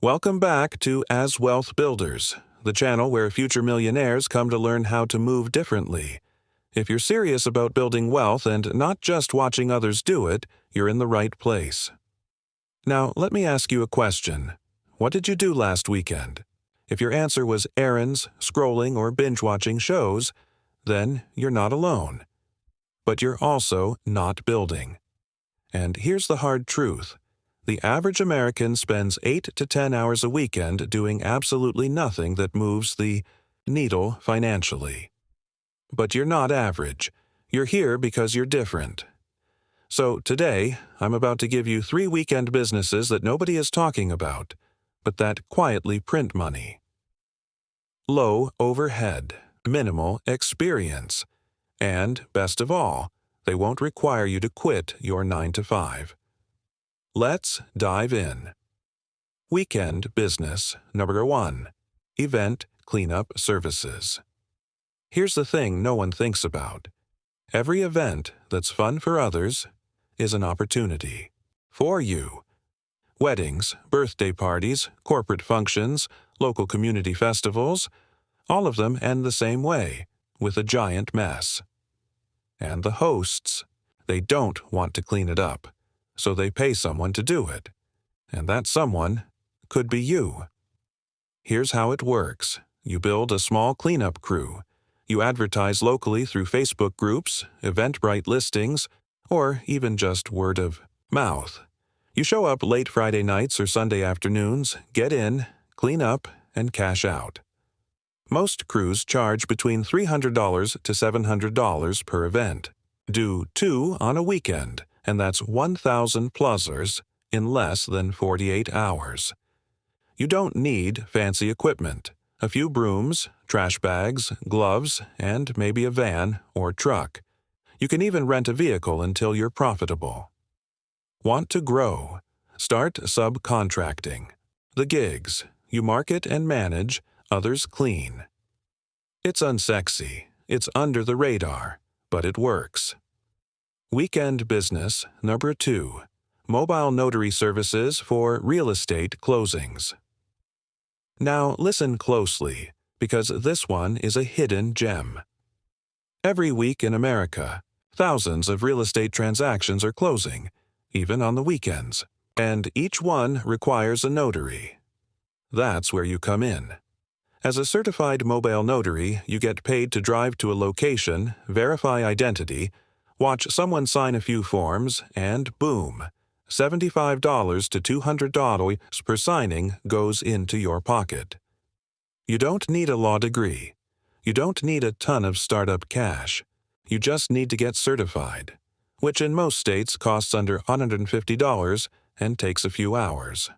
Welcome back to As Wealth Builders, the channel where future millionaires come to learn how to move differently. If you're serious about building wealth and not just watching others do it, you're in the right place. Now, let me ask you a question. What did you do last weekend? If your answer was errands, scrolling, or binge-watching shows, then you're not alone. But you're also not building. And here's the hard truth. The average American spends 8 to 10 hours a weekend doing absolutely nothing that moves the needle financially. But you're not average. You're here because you're different. So today, I'm about to give you 3 weekend businesses that nobody is talking about, but that quietly print money. Low overhead, minimal experience, and, best of all, they won't require you to quit your 9 to 5. Let's dive in. Weekend business number 1. Event cleanup services. Here's the thing no one thinks about. Every event that's fun for others is an opportunity for you. Weddings, birthday parties, corporate functions, local community festivals, all of them end the same way, with a giant mess. And the hosts, they don't want to clean it up, so they pay someone to do it. And that someone could be you. Here's how it works. You build a small cleanup crew. You advertise locally through Facebook groups, Eventbrite listings, or even just word of mouth. You show up late Friday nights or Sunday afternoons, get in, clean up, and cash out. Most crews charge between $300 to $700 per event. Do 2 on a weekend, and that's 1,000 plussers in less than 48 hours. You don't need fancy equipment. A few brooms, trash bags, gloves, and maybe a van or truck. You can even rent a vehicle until you're profitable. Want to grow? Start subcontracting. The gigs. You market and manage, others clean. It's unsexy. It's under the radar, but it works. Weekend business number 2. Mobile notary services for real estate closings. Now listen closely, because this one is a hidden gem. Every week in America, thousands of real estate transactions are closing, even on the weekends, and each one requires a notary. That's where you come in. As a certified mobile notary, you get paid to drive to a location, verify identity, watch someone sign a few forms, and boom, $75 to $200 per signing goes into your pocket. You don't need a law degree. You don't need a ton of startup cash. You just need to get certified, which in most states costs under $150 and takes a few hours.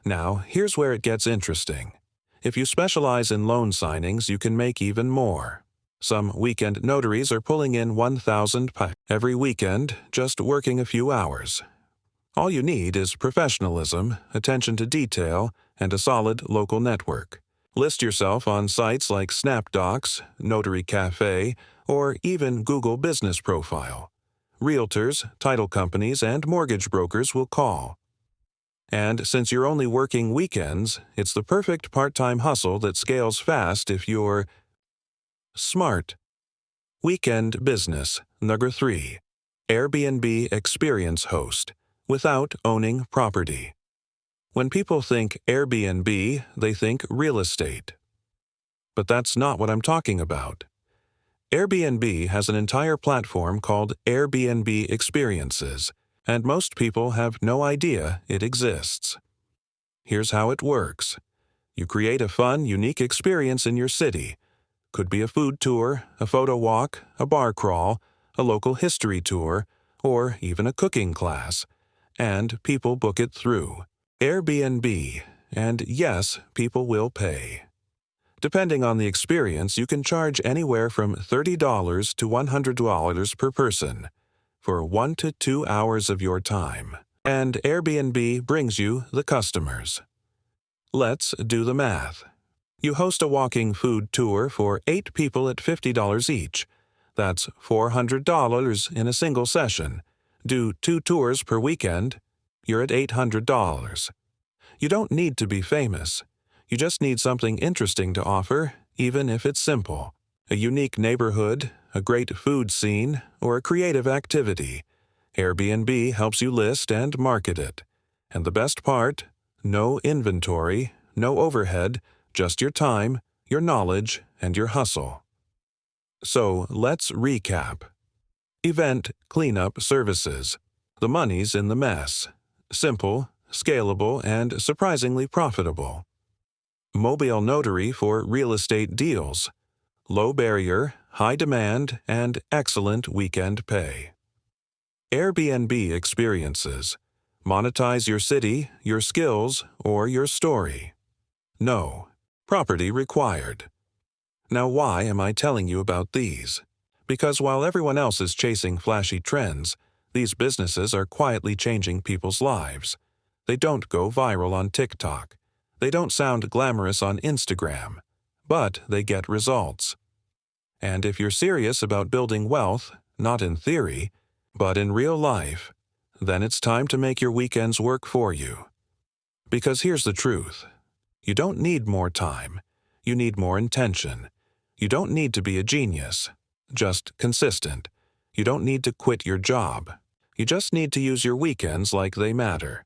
Now, here's where it gets interesting. If you specialize in loan signings, you can make even more. Some weekend notaries are pulling in $1,000 every weekend, just working a few hours. All you need is professionalism, attention to detail, and a solid local network. List yourself on sites like SnapDocs, Notary Cafe, or even Google Business Profile. Realtors, title companies, and mortgage brokers will call. And since you're only working weekends, it's the perfect part-time hustle that scales fast if you're smart. Weekend business number 3. Airbnb experience host, without owning property. When people think Airbnb, they think real estate. But that's not what I'm talking about. Airbnb has an entire platform called Airbnb Experiences, and most people have no idea it exists. Here's how it works. You create a fun, unique experience in your city. Could be a food tour, a photo walk, a bar crawl, a local history tour, or even a cooking class. And people book it through Airbnb, and yes, people will pay. Depending on the experience, you can charge anywhere from $30 to $100 per person for 1 to 2 hours of your time. And Airbnb brings you the customers. Let's do the math. You host a walking food tour for 8 people at $50 each. That's $400 in a single session. Do 2 tours per weekend, you're at $800. You don't need to be famous. You just need something interesting to offer, even if it's simple. A unique neighborhood, a great food scene, or a creative activity. Airbnb helps you list and market it. And the best part? No inventory, no overhead, just your time, your knowledge, and your hustle. So let's recap. Event cleanup services. The money's in the mess. Simple, scalable, and surprisingly profitable. Mobile notary for real estate deals. Low barrier, high demand, and excellent weekend pay. Airbnb experiences. Monetize your city, your skills, or your story. No. Property required. Now why am I telling you about these? Because while everyone else is chasing flashy trends, these businesses are quietly changing people's lives. They don't go viral on TikTok. They don't sound glamorous on Instagram. But they get results. And if you're serious about building wealth, not in theory, but in real life, then it's time to make your weekends work for you. Because here's the truth. You don't need more time. You need more intention. You don't need to be a genius, just consistent. You don't need to quit your job. You just need to use your weekends like they matter.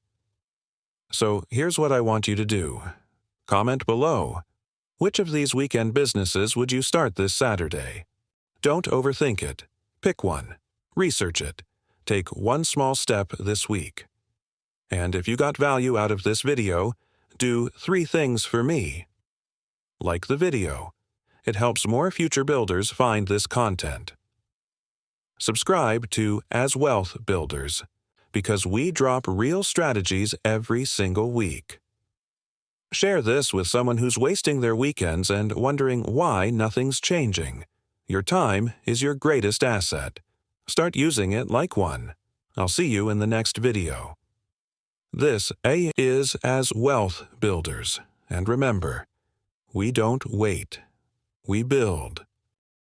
So here's what I want you to do. Comment below. Which of these weekend businesses would you start this Saturday? Don't overthink it. Pick one. Research it. Take one small step this week. And if you got value out of this video, do 3 things for me. Like the video. It helps more future builders find this content. Subscribe to As Wealth Builders, because we drop real strategies every single week. Share this with someone who's wasting their weekends and wondering why nothing's changing. Your time is your greatest asset. Start using it like one. I'll see you in the next video. This is As Wealth Builders. And remember, we don't wait. We build.